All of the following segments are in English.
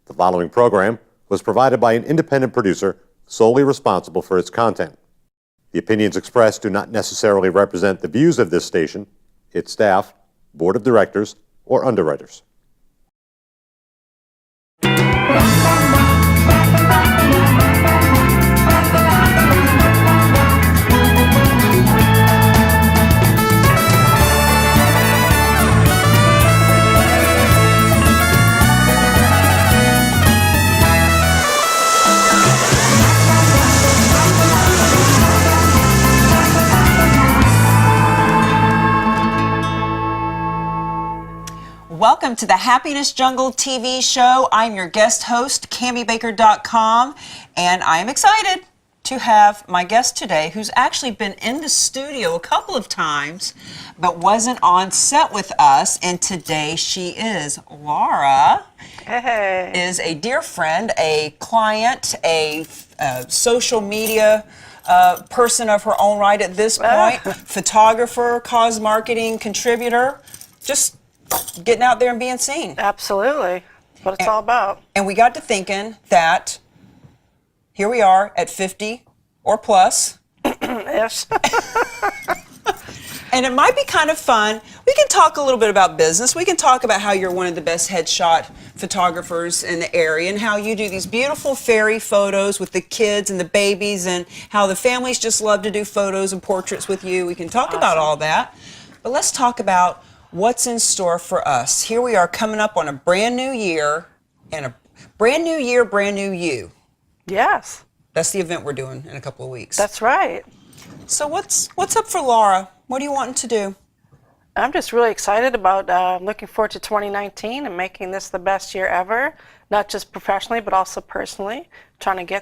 The following program was provided by an independent producer solely responsible for its content. The opinions expressed do not necessarily represent the views of this station, its staff, board of directors, or underwriters. Welcome to the Happiness Jungle TV show. I'm your guest host, CamiBaker.com, and I am excited to have my guest today, who's actually been in the studio a couple of times, but wasn't on set with us, and today she is. Laura is a dear friend, a client, a social media person of her own right at this point, photographer, cause marketing contributor, just getting out there and being seen. Absolutely. What it's all about. And we got to thinking that here we are at 50 or plus. Yes. And it might be kind of fun. We can talk a little bit about business. We can talk about how you're one of the best headshot photographers in the area and how you do these beautiful fairy photos with the kids and the babies and how the families just love to do photos and portraits with you. We can talk about all that. But let's talk about what's in store for us. Here we are coming up on a brand new year, and a brand new year, brand new you. Yes. That's the event we're doing in a couple of weeks. That's right. So what's up for Laura? What are you wanting to do? I'm just really excited about looking forward to 2019 and making this the best year ever, not just professionally, but also personally. Trying to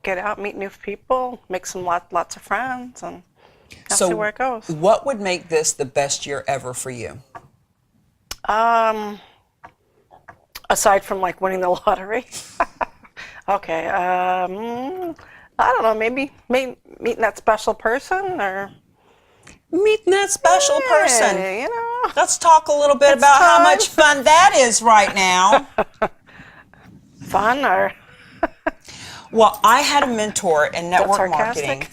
get out, meet new people, make some lots of friends, and see where it goes. What would make this the best year ever for you? Aside from like winning the lottery. Okay. I don't know. Maybe meeting that special person or meeting that special person. You know. Let's talk a little bit about how much fun that is right now. Fun or? Well, I had a mentor in network That's marketing,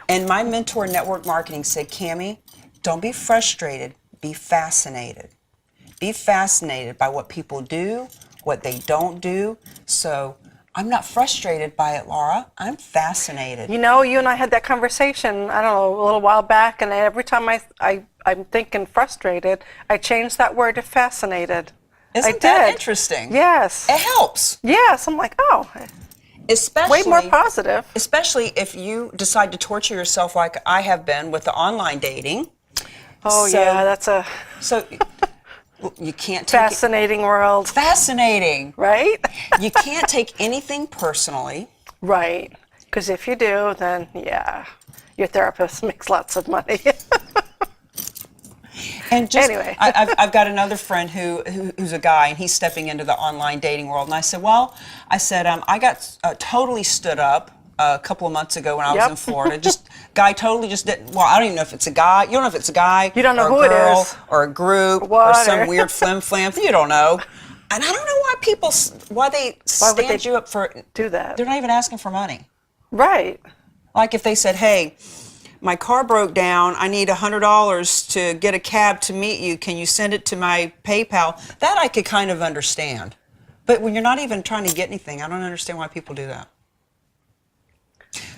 and my mentor in network marketing said, Cami, don't be frustrated, be fascinated. Be fascinated by what people do, what they don't do. So I'm not frustrated by it, Laura. I'm fascinated. You know, you and I had that conversation, I don't know, a little while back, and every time I'm thinking frustrated, I changed that word to fascinated. Isn't that interesting? Yes. It helps. Yes, I'm like, oh. Especially, way more positive. Especially if you decide to torture yourself like I have been with the online dating. Oh, yeah, that's a... So you can't take fascinating world. Fascinating. Right? You can't take anything personally. Right. Because if you do, then, yeah, your therapist makes lots of money. And just, anyway. I've got another friend who's a guy, and he's stepping into the online dating world. And I said, I got totally stood up a couple of months ago when I was in Florida. Guy totally just didn't, well, I don't even know if it's a guy. You don't know if it's a guy. You don't know or a who girl, it is. Or a group, or some weird flim-flam. You don't know. And I don't know why they stand you up for, do that. They're not even asking for money. Right. Like if they said, hey, my car broke down, I need $100 to get a cab to meet you. Can you send it to my PayPal? That I could kind of understand. But when you're not even trying to get anything, I don't understand why people do that.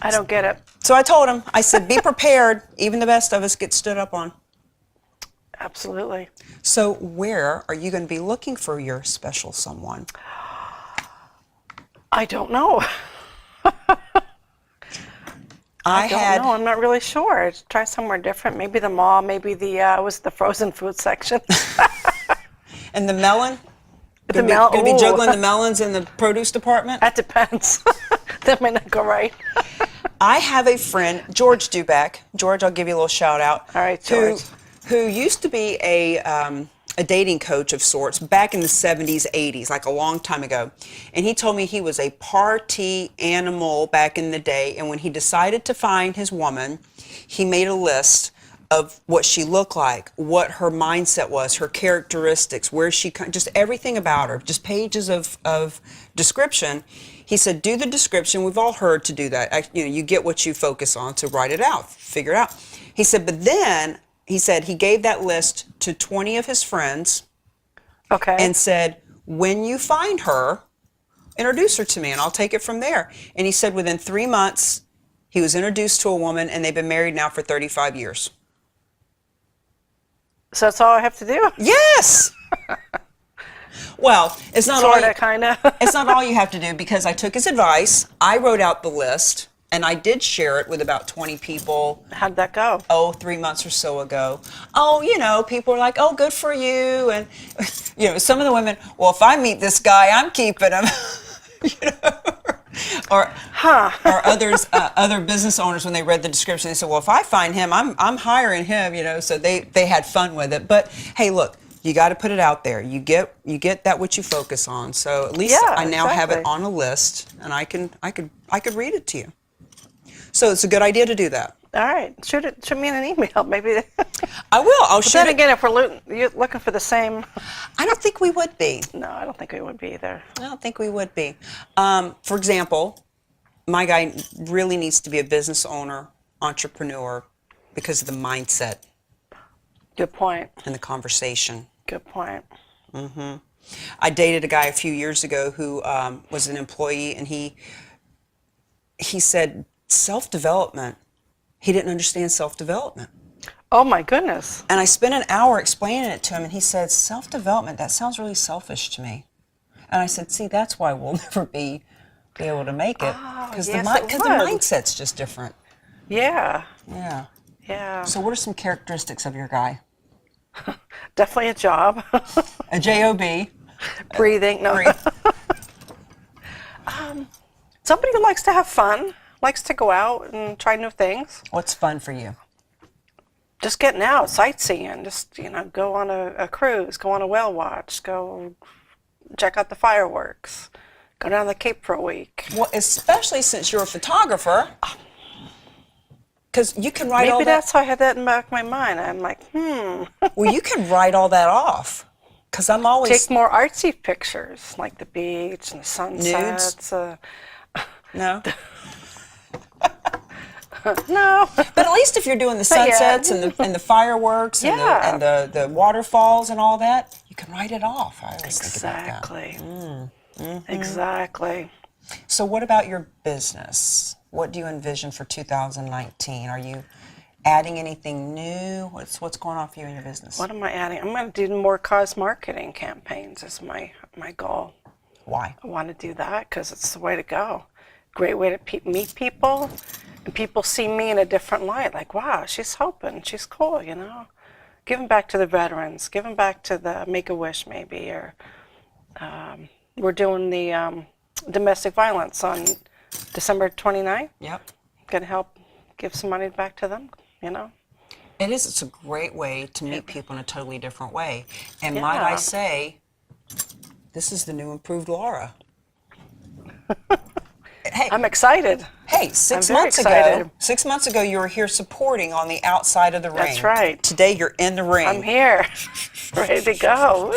I don't get it. So I told him, I said, be prepared. Even the best of us get stood up on. Absolutely. So where are you going to be looking for your special someone? I don't know. I don't know. I'm not really sure. Try somewhere different. Maybe the mall. Maybe the frozen food section. And the melon? Going to be juggling the melons in the produce department? That depends. That might not go right. I have a friend, George Duback. George, I'll give you a little shout out. All right, George. Who used to be a dating coach of sorts back in the 70s, 80s, like a long time ago. And he told me he was a party animal back in the day. And when he decided to find his woman, he made a list of what she looked like, what her mindset was, her characteristics, where she, just everything about her, just pages of description. He said, do the description. We've all heard to do that. You know, you get what you focus on, to write it out, figure it out. He said, but then, he said he gave that list to 20 of his friends. Okay. And said, when you find her, introduce her to me and I'll take it from there. And he said within 3 months, he was introduced to a woman and they've been married now for 35 years. So that's all I have to do? Yes! Well, it's not Sorta, all kinda. it's not all you have to do, because I took his advice. I wrote out the list and I did share it with about 20 people. How'd that go? 3 months or so ago. Oh, you know, people are like, oh, good for you. And, you know, some of the women, well, if I meet this guy, I'm keeping him. You know? Or others, other business owners, when they read the description, they said, well, if I find him, I'm hiring him, you know, so they had fun with it. But hey, look, you got to put it out there. You get that what you focus on. So at least I now have it on a list, and I could read it to you. So it's a good idea to do that. All right, shoot me an email, maybe. I will. I'll shoot Then it. again, if you're looking for the same. I don't think we would be. No, I don't think we would be either. I don't think we would be. For example, my guy really needs to be a business owner, entrepreneur, because of the mindset Good point. and the conversation. Good point. I dated a guy a few years ago who was an employee, and he said self-development. He didn't understand self-development. Oh my goodness. And I spent an hour explaining it to him, and he said, self-development, that sounds really selfish to me. And I said, see, that's why we'll never be able to make it, because the mindset's just different. Yeah. Yeah. Yeah. So what are some characteristics of your guy? Definitely a job. A J-O-B. Breathing. No. Somebody who likes to have fun, likes to go out and try new things. What's fun for you? Just getting out, sightseeing, just, you know, go on a cruise, go on a whale watch, go check out the fireworks, go down the Cape for a week. Well, especially since you're a photographer, because you can write all Maybe that. that's how I had that in the back of my mind. I'm like, Well, you can write all that off, because I'm always take more artsy pictures, like the beach and the sunsets. no. No. But at least if you're doing the sunsets and the fireworks and the waterfalls and all that, you can write it off. I always think about that. Exactly. So what about your business? What do you envision for 2019? Are you adding anything new? What's going on for you in your business? What am I adding? I'm going to do more cause marketing campaigns is my goal. Why? I want to do that because it's the way to go. Great way to meet people, and people see me in a different light. Like, wow, she's helping. She's cool, you know. Giving back to the veterans, giving back to the Make-A-Wish maybe, or we're doing the domestic violence on December 29th. Yep. Going to help give some money back to them, you know. It is. It's a great way to meet people in a totally different way. And might I say, this is the new improved Laura. Hey, I'm excited. Hey, I'm very excited. 6 months ago, you were here supporting on the outside of the ring. That's right. Today, you're in the ring. I'm here, ready to go.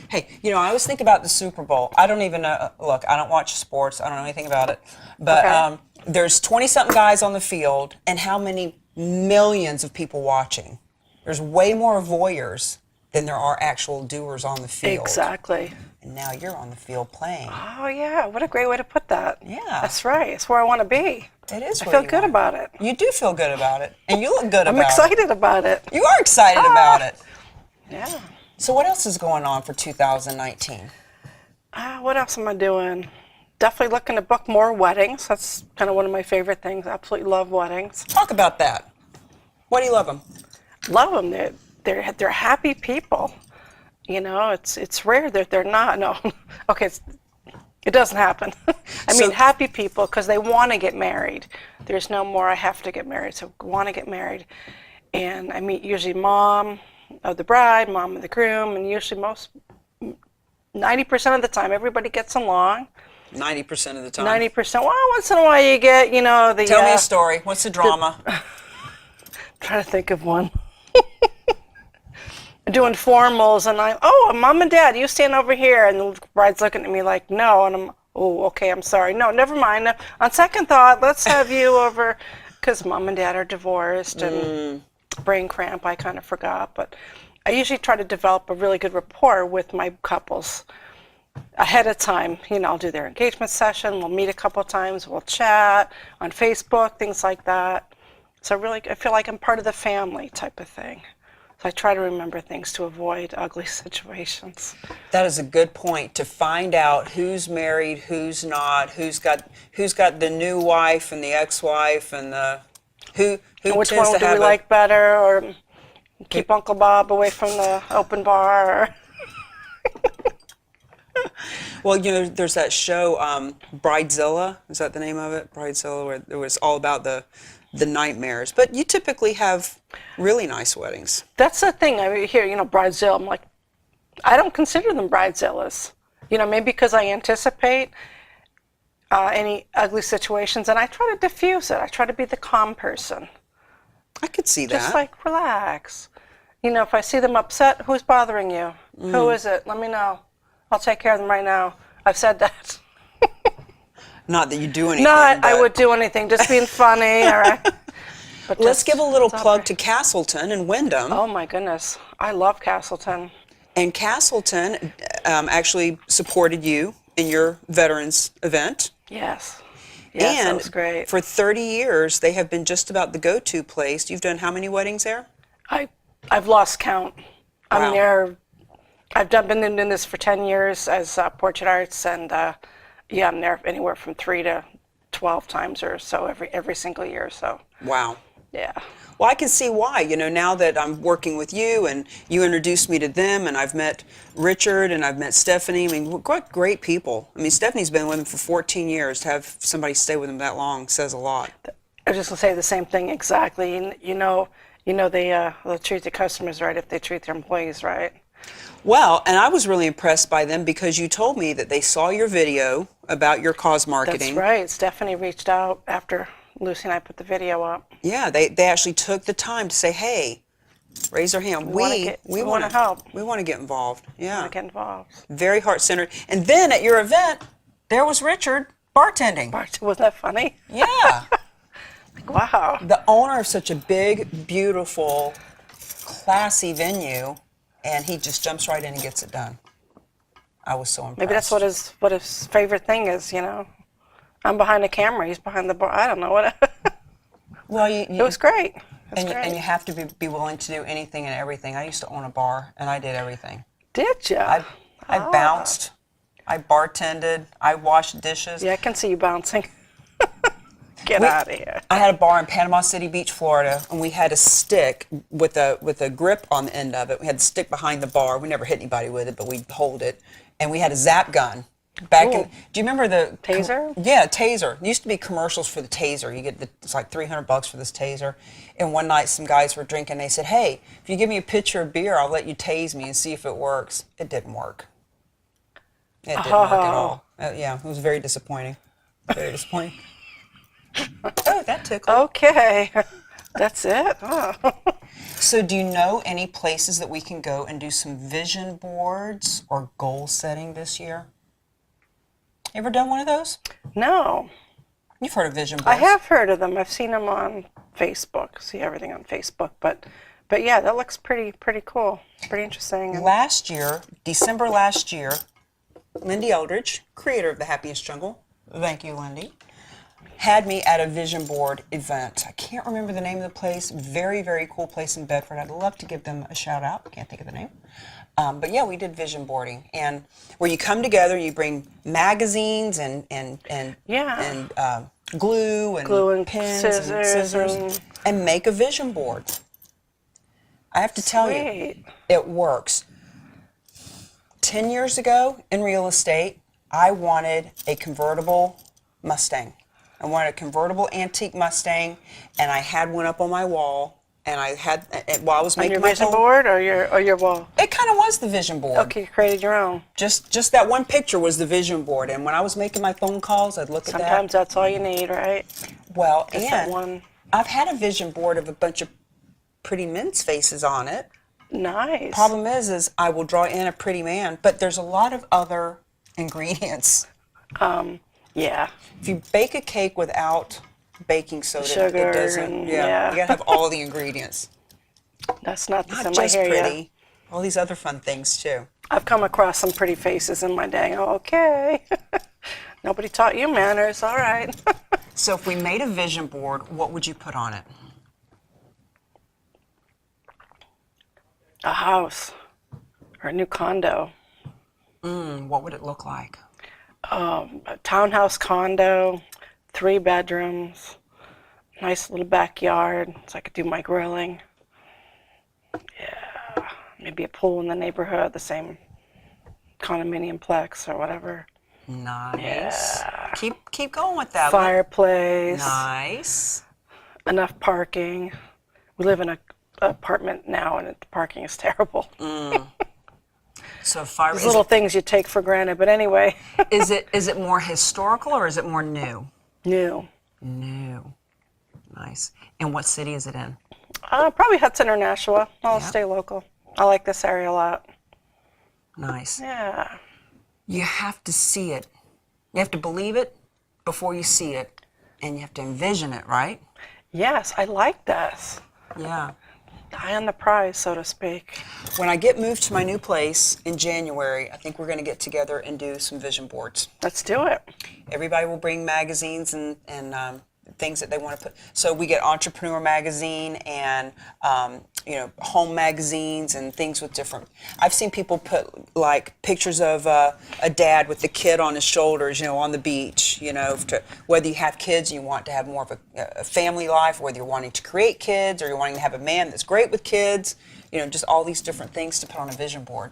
Hey, you know, I always think about the Super Bowl. I don't even know. Look, I don't watch sports. I don't know anything about it. But there's 20-something guys on the field, and how many millions of people watching? There's way more voyeurs than there are actual doers on the field. Exactly. And now you're on the field playing. Oh, yeah. What a great way to put that. Yeah. That's right. It's where I want to be. It is. I feel good about it. You do feel good about it, and you look good I'm about it. excited about it. You are excited about it. Yeah. So what else is going on for 2019? What else am I doing? Definitely looking to book more weddings. That's kind of one of my favorite things. I absolutely love weddings. Talk about that. Why do you love them? Love them. They're happy people. You know, it's rare that they're not. No, okay, it doesn't happen. I mean, happy people because they want to get married. There's no more I have to get married, so want to get married. And I meet usually mom of the bride, mom of the groom, and usually 90% of the time everybody gets along. 90% of the time. 90%. Well, once in a while you get, you know, the. Tell me a story. What's the drama? trying to think of one. Doing formals, and Mom and Dad, you stand over here, and the bride's looking at me like, no, and I'm, oh, okay, I'm sorry. No, never mind. On second thought, let's have you over, because Mom and Dad are divorced, and brain cramp, I kind of forgot, but I usually try to develop a really good rapport with my couples ahead of time. You know, I'll do their engagement session, we'll meet a couple of times, we'll chat on Facebook, things like that. So really, I feel like I'm part of the family type of thing. So I try to remember things to avoid ugly situations. That is a good point, to find out who's married, who's not, who's got the new wife and the ex-wife, and the who And which tends one to do we have like better, or keep Uncle Bob away from the open bar? Well, you know, there's that show, Bridezilla, is that the name of it? Bridezilla, where it was all about the nightmares. But you typically have really nice weddings. That's the thing. I hear, you know, bridezilla. I'm like, I don't consider them bridezillas. You know, maybe because I anticipate any ugly situations, and I try to diffuse it. I try to be the calm person. I could see that. Just like, relax. You know, if I see them upset, who's bothering you? Who is it? Let me know. I'll take care of them right now. I've said that. Not that you do anything. Not I would do anything, just being funny, all right? But Let's just give a little stop plug it. to Castleton and Wyndham. Oh my goodness, I love Castleton. And Castleton actually supported you in your veterans event. Yes. Yes, And that was great. for 30 years, they have been just about the go-to place. You've done how many weddings there? I've lost count. Wow. I'm there. I've been doing this for 10 years as Portrait Arts, and yeah, I'm there anywhere from 3 to 12 times or so every single year. So Wow. yeah. Well, I can see why. You know, now that I'm working with you and you introduced me to them, and I've met Richard and I've met Stephanie. I mean, what great people. I mean, Stephanie's been with them for 14 years. To have somebody stay with them that long says a lot. I was just gonna say the same thing exactly. And you know, they'll treat the customers right if they treat their employees right. Well, and I was really impressed by them because you told me that they saw your video about your cause marketing. That's right. Stephanie reached out after Lucy and I put the video up. Yeah, they actually took the time to say, hey, raise their hand. We wanna help. We want to get involved. Yeah. Want to get involved. Very heart-centered. And then at your event, there was Richard bartending. Wasn't that funny? Yeah. Like, wow. The owner of such a big, beautiful, classy venue, and he just jumps right in and gets it done. I was so impressed. Maybe that's what his favorite thing is, you know. I'm behind the camera, he's behind the bar. I don't know what. Well, It was great. and you have to be willing to do anything and everything. I used to own a bar, and I did everything. Did you? I bounced, I bartended, I washed dishes. Yeah, I can see you bouncing. Get out of here. I had a bar in Panama City Beach, Florida, and we had a stick with a grip on the end of it. We had the stick behind the bar. We never hit anybody with it, but we'd hold it. And we had a zap gun. Do you remember the Taser? Yeah, taser. There used to be commercials for the taser. It's like $300 for this taser. And one night some guys were drinking. They said, hey, if you give me a pitcher of beer, I'll let you tase me and see if it works. It didn't work. It didn't work at all. Yeah, it was very disappointing. Very disappointing. Oh, that tickled. Okay. That's it? Oh. So do you know any places that we can go and do some vision boards or goal setting this year? You ever done one of those? No. You've heard of vision boards. I have heard of them. I've seen them on Facebook. See everything on Facebook. But yeah, that looks pretty cool. Pretty interesting. Last year, December last year, Lyn-Dee Eldridge, creator of The Happiest Jungle, thank you, Lyn-Dee, had me at a vision board event. I can't remember the name of the place. Very, very cool place in Bedford. I'd love to give them a shout out. Can't think of the name. But yeah, we did vision boarding, and where you come together, you bring magazines and glue and pens and scissors and make a vision board. I have to tell you, it works. 10 years ago in real estate, I wanted a convertible Mustang. I wanted a convertible antique Mustang, and I had one up on my wall. And I had, while I was making my vision board or your wall? It kind of was the vision board. Okay, you created your own. Just that one picture was the vision board. And when I was making my phone calls, I'd look at that. Sometimes that's all you need, right? Well, Just and that one. I've had a vision board of a bunch of pretty men's faces on it. Nice. Problem is I will draw in a pretty man, but there's a lot of other ingredients. Yeah. If you bake a cake without baking soda, Sugar it doesn't. and- Yeah, yeah. you gotta have all the ingredients. That's not the Not same. just I hear ya. pretty, all these other fun things too. I've come across some pretty faces in my day. Oh, okay. Nobody taught you manners. All right. So if we made a vision board, what would you put on it? A house or a new condo. What would it look like? A townhouse condo, 3 bedrooms, nice little backyard so I could do my grilling. Yeah, maybe a pool in the neighborhood, the same condominium plex or whatever. Nice. Yeah. Keep going with that. Fireplace, Nice. enough parking. We live in an apartment now and the parking is terrible. So fire. These little things you take for granted, but anyway. Is it more historical or is it more new? New. New. Nice. And what city is it in? Probably Hudson or Nashua. I'll Yeah. stay local. I like this area a lot. Nice. Yeah. You have to see it. You have to believe it before you see it. And you have to envision it, right? Yes, I like this. Yeah. Eye on the prize, so to speak. When I get moved to my new place in January, I think we're going to get together and do some vision boards. Let's do it. Everybody will bring magazines and things that they want to put. So we get Entrepreneur magazine and home magazines and things with different. I've seen people put like pictures of a dad with the kid on his shoulders, on the beach. Whether you have kids and you want to have more of a family life, whether you're wanting to create kids or you're wanting to have a man that's great with kids. Just all these different things to put on a vision board.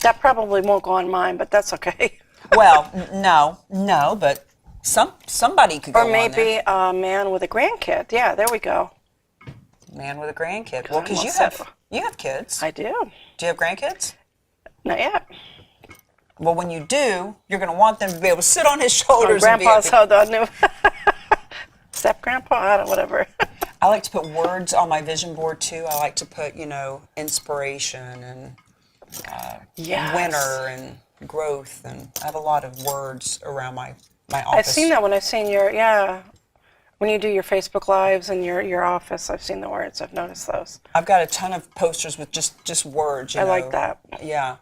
That probably won't go on mine, but that's okay. Well, no, but somebody could go Or on maybe there. a man with a grandkid. Yeah, there we go. Man with a grandkid. Well, because almost you have kids. I do. Do you have grandkids? Not yet. Well, when you do, you're going to want them to be able to sit on his Or shoulders. grandpa's and how the new step grandpa. I don't whatever. I like to put words on my vision board too. I like to put, inspiration and Yes. winter and growth, and I have a lot of words around my office. I've seen that when I've seen when you do your Facebook Lives in your office. I've seen the words. I've noticed those. I've got a ton of posters with just words. I like that. Yeah,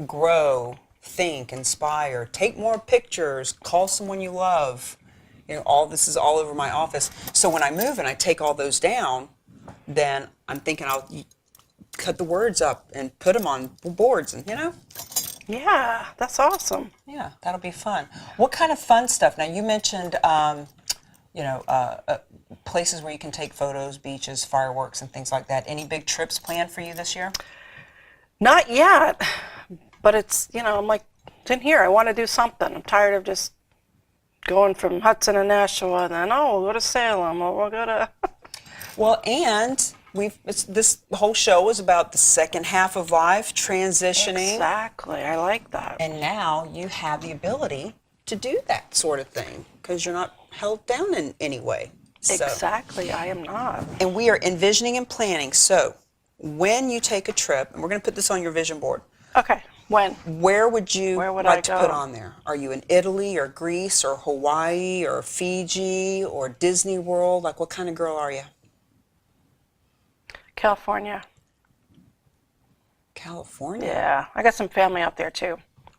grow, think, inspire, take more pictures, call someone you love. All this is all over my office. So when I move and I take all those down, then I'm thinking I'll cut the words up and put them on boards, and Yeah, that's awesome. yeah, that'll be fun. What kind of fun stuff? Now you mentioned, places where you can take photos, beaches, fireworks, and things like that. Any big trips planned for you this year? Not yet, but it's I'm like, it's in here. I want to do something. I'm tired of just going from Hudson to Nashua, and then we'll go to Salem, or we'll go to. Well, and this whole show is about the second half of life, transitioning. Exactly. I like that. And now you have the ability to do that sort of thing because you're not held down in any way. So, Exactly. I am not. and we are envisioning and planning. So when you take a trip, and we're going to put this on your vision board, Okay. When? where would you Where would like I to go? put on there? Are you in Italy or Greece or Hawaii or Fiji or Disney World? Like, what kind of girl are you? California. California? Yeah. I got some family out there too.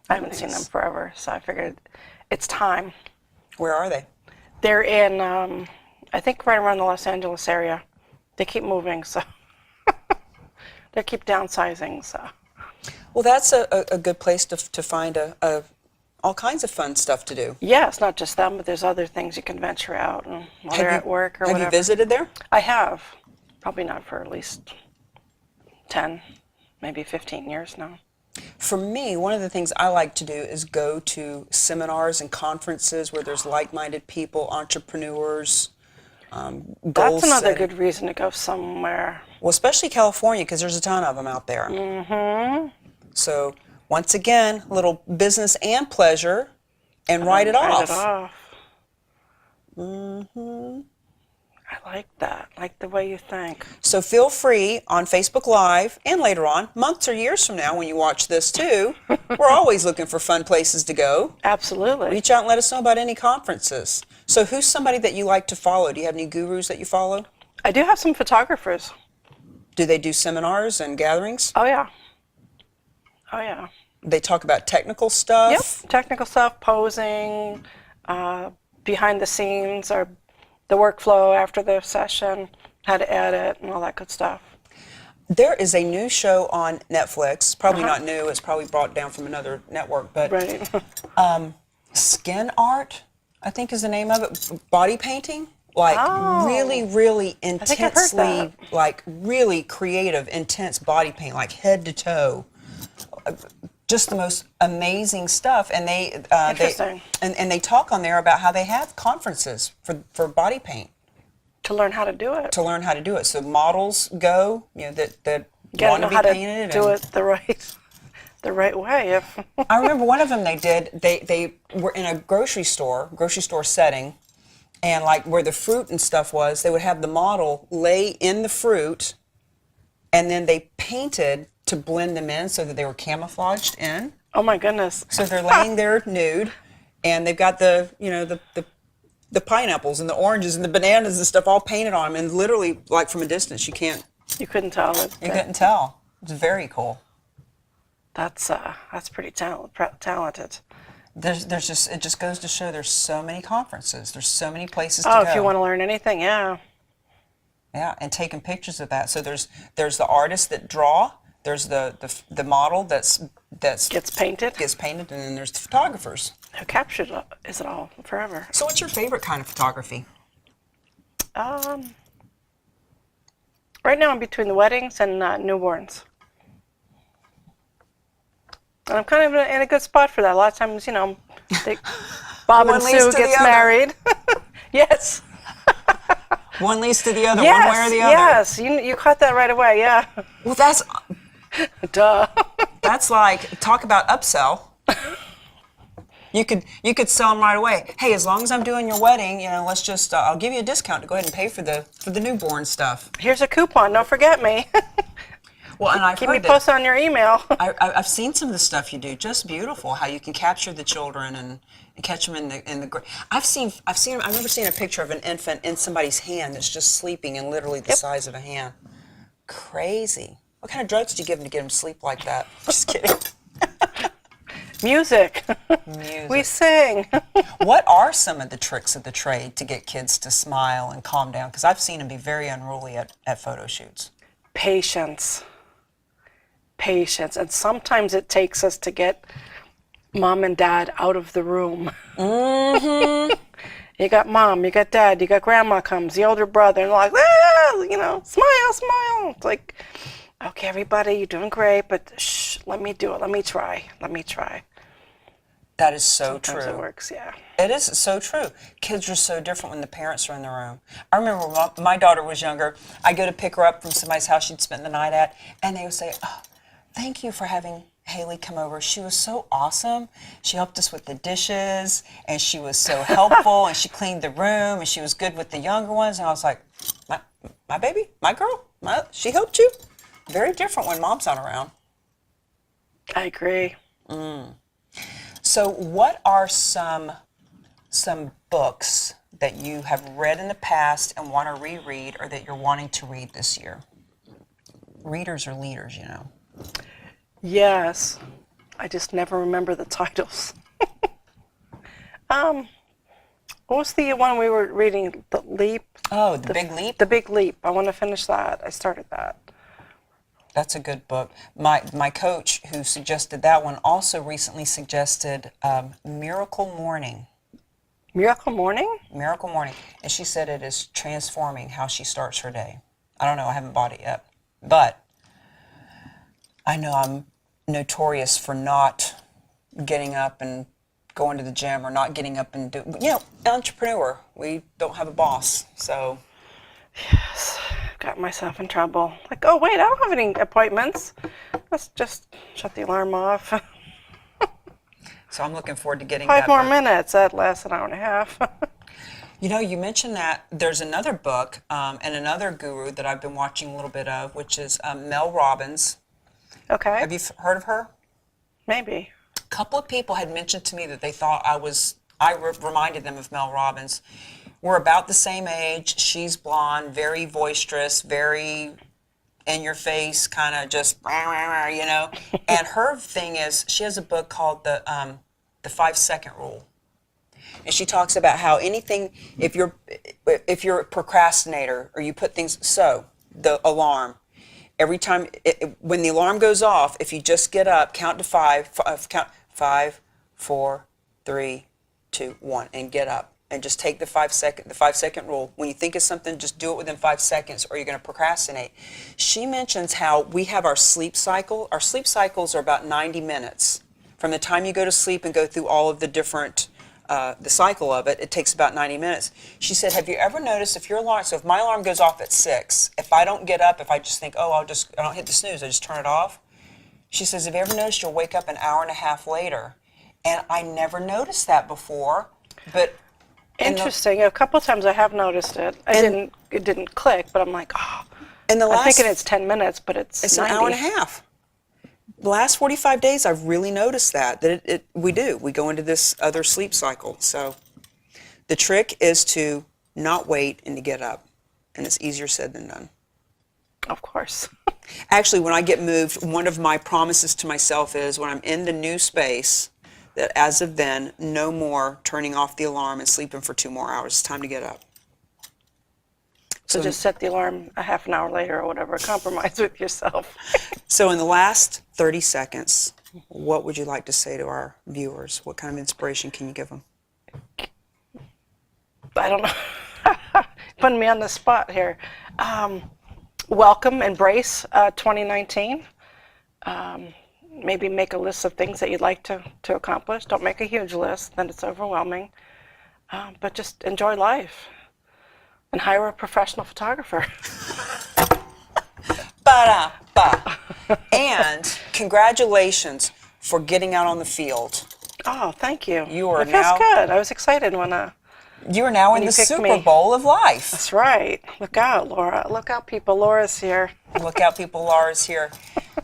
I haven't seen them forever, so I figured it's time. Where are they? They're in, I think, right around the Los Angeles area. They keep moving, so they keep downsizing. So Well, that's a good place to find all kinds of fun stuff to do. yeah, it's not just them, but there's other things you can venture out and while they're at work or have whatever. you visited there? I have. Probably not for at least 10, maybe 15 years now. For me, one of the things I like to do is go to seminars and conferences where there's like-minded people, entrepreneurs, goal That's another setting. good reason to go somewhere. Well, especially California, because there's a ton of them out there. Mm-hmm. So, once again, a little business and pleasure, and write it Write off. it off. Mm-hmm. I I like that. I like the way you think. So feel free on Facebook Live and later on, months or years from now when you watch this too. We're always looking for fun places to go. Absolutely. Reach out and let us know about any conferences. So who's somebody that you like to follow? Do you have any gurus that you follow? I do have some photographers. Do they do seminars and gatherings? Oh, yeah. Oh, yeah. They talk about technical stuff? Yep. Technical stuff, posing, behind the scenes, or the workflow after the session, how to edit, and all that good stuff. There is a new show on Netflix, probably not new, it's probably brought down from another network, but Right. Skin Art, I think is the name of it, body painting. Like really, really think I've heard intensely, like really creative, intense body paint, like head to toe. Just the most amazing stuff, and Interesting. they talk on there about how they have conferences for body paint To learn how to do it. to learn how to do it. So models go, that You gotta want know to be how to painted. do it the right way. If I remember one of them they were in a grocery store setting, and like where the fruit and stuff was, they would have the model lay in the fruit, and then they painted to blend them in so that they were camouflaged in. Oh my goodness. So they're laying there nude, and they've got the pineapples and the oranges and the bananas and stuff all painted on them, and literally like from a distance you You couldn't tell it. couldn't tell. It's very cool. That's pretty talented. There's just, it just goes to show there's so many conferences, there's so many places to go. Oh, if you want to learn anything, yeah. Yeah, and taking pictures of that. So there's the artist that draw, there's the model that's Gets painted. and then there's the photographers. Who captured it all forever. So what's your favorite kind of photography? Right now I'm between the weddings and newborns. And I'm kind of in a good spot for that. A lot of times, Bob and One leads Sue to gets the other. married. Yes. One leads to the other, Yes. one way or the other. Yes. You caught that right away. Yeah. Well, that's Duh. like, talk about upsell. You could sell them right away. Hey, as long as I'm doing your wedding, let's just I'll give you a discount to go ahead and pay for the newborn stuff. Here's a coupon. Don't forget me. Well, and I've Keep me heard posted on your email. I've seen some of the stuff you do. Just beautiful. How you can capture the children and catch them in the. I've never seen a picture of an infant in somebody's hand that's just sleeping and literally the size of a hand. Crazy. What kind of drugs do you give them to get them to sleep like that? Just kidding. Music. Music. We sing. What are some of the tricks of the trade to get kids to smile and calm down? Because I've seen them be very unruly at photo shoots. Patience. And sometimes it takes us to get mom and dad out of the room. Mm-hmm. You got mom, you got dad, you got grandma comes, the older brother, and they're like, smile. It's like, okay, everybody, you're doing great, but shh, let me do it. Let me try. That is so Sometimes true. it works, yeah. It is so true. Kids are so different when the parents are in the room. I remember when my daughter was younger, I'd go to pick her up from somebody's house she'd spent the night at, and they would say, oh, thank you for having Haley come over. She was so awesome. She helped us with the dishes, and she was so helpful, and she cleaned the room, and she was good with the younger ones. And I was like, my baby, my girl, she helped you? Very different when mom's not around. I agree. So what are some books that you have read in the past and want to reread, or that you're wanting to read this year? Readers are leaders, Yes. I just never remember the titles. What was the one we were reading? The Leap? Oh, The Big Leap? The Big Leap. I want to finish that. I started that. That's a good book. My coach who suggested that one also recently suggested Miracle Morning. Miracle Morning? Miracle Morning. And she said it is transforming how she starts her day. I don't know, I haven't bought it yet. But I know I'm notorious for not getting up and going to the gym, or not getting up and entrepreneur. We don't have a boss, so. Yes. Got myself in trouble. Like, oh, wait, I don't have any appointments. Let's just shut the alarm off. So I'm looking forward to getting 5 that more book. minutes. That lasts an hour and a half. You know, you mentioned that there's another book and another guru that I've been watching a little bit of, which is Mel Robbins. Okay. Have you heard of her? Maybe. A couple of people had mentioned to me that they thought reminded them of Mel Robbins. We're about the same age. She's blonde, very boisterous, very in your face, kind of just, you know. And her thing is, she has a book called the 5-second rule. And she talks about how anything, if you're a procrastinator or you put things, so the alarm, every time, when the alarm goes off, if you just get up, count to count 5, 4, 3, 2, 1, and get up. And just take the 5-second rule. When you think of something, just do it within 5 seconds or you're going to procrastinate. She mentions how we have our sleep cycle. Our sleep cycles are about 90 minutes. From the time you go to sleep and go through all of the different, the cycle of it, it takes about 90 minutes. She said, have you ever noticed if your alarm, so if my alarm goes off at 6, if I don't get up, if I just think, oh, I don't hit the snooze, I just turn it off. She says, have you ever noticed you'll wake up an hour and a half later? And I never noticed that before, but Interesting. A couple of times I have noticed it. It didn't click, but I'm like, oh. I'm thinking it's 10 minutes, but it's 90. an hour and a half. The last 45 days, I've really noticed that we do. We go into this other sleep cycle. So the trick is to not wait and to get up. And it's easier said than done. Of course. Actually, when I get moved, one of my promises to myself is when I'm in the new space, that as of then, no more turning off the alarm and sleeping for 2 more hours. It's time to get up. So just set the alarm a half an hour later or whatever. Compromise with yourself. So in the last 30 seconds, what would you like to say to our viewers? What kind of inspiration can you give them? I don't know. Putting me on the spot here. Welcome, embrace 2019. Maybe make a list of things that you'd like to accomplish. Don't make a huge list, then it's overwhelming. But just enjoy life and hire a professional photographer. Ba-da-ba. And congratulations for getting out on the field. Oh, thank you. You are it feels now good. I was excited when you are now in the picked Super me. Bowl of life. That's right. Look out, Laura. Look out, people. Laura's here. Look out, people. Laura's here.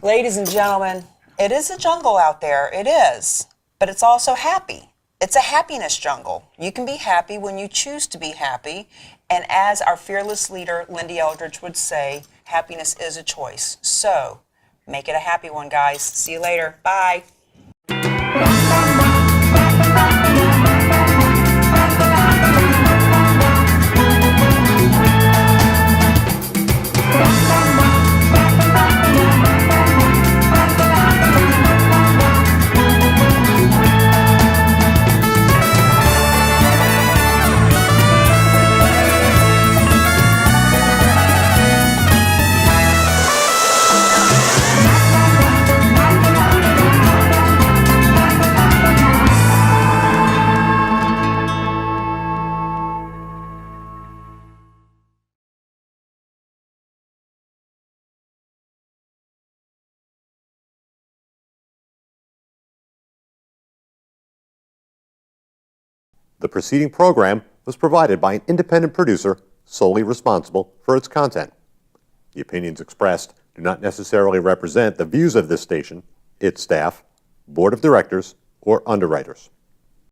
Ladies and gentlemen, it is a jungle out there. It is. But it's also happy. It's a happiness jungle. You can be happy when you choose to be happy. And as our fearless leader, Lyn-Dee Eldridge, would say, happiness is a choice. So make it a happy one, guys. See you later. Bye. The preceding program was provided by an independent producer solely responsible for its content. The opinions expressed do not necessarily represent the views of this station, its staff, board of directors, or underwriters.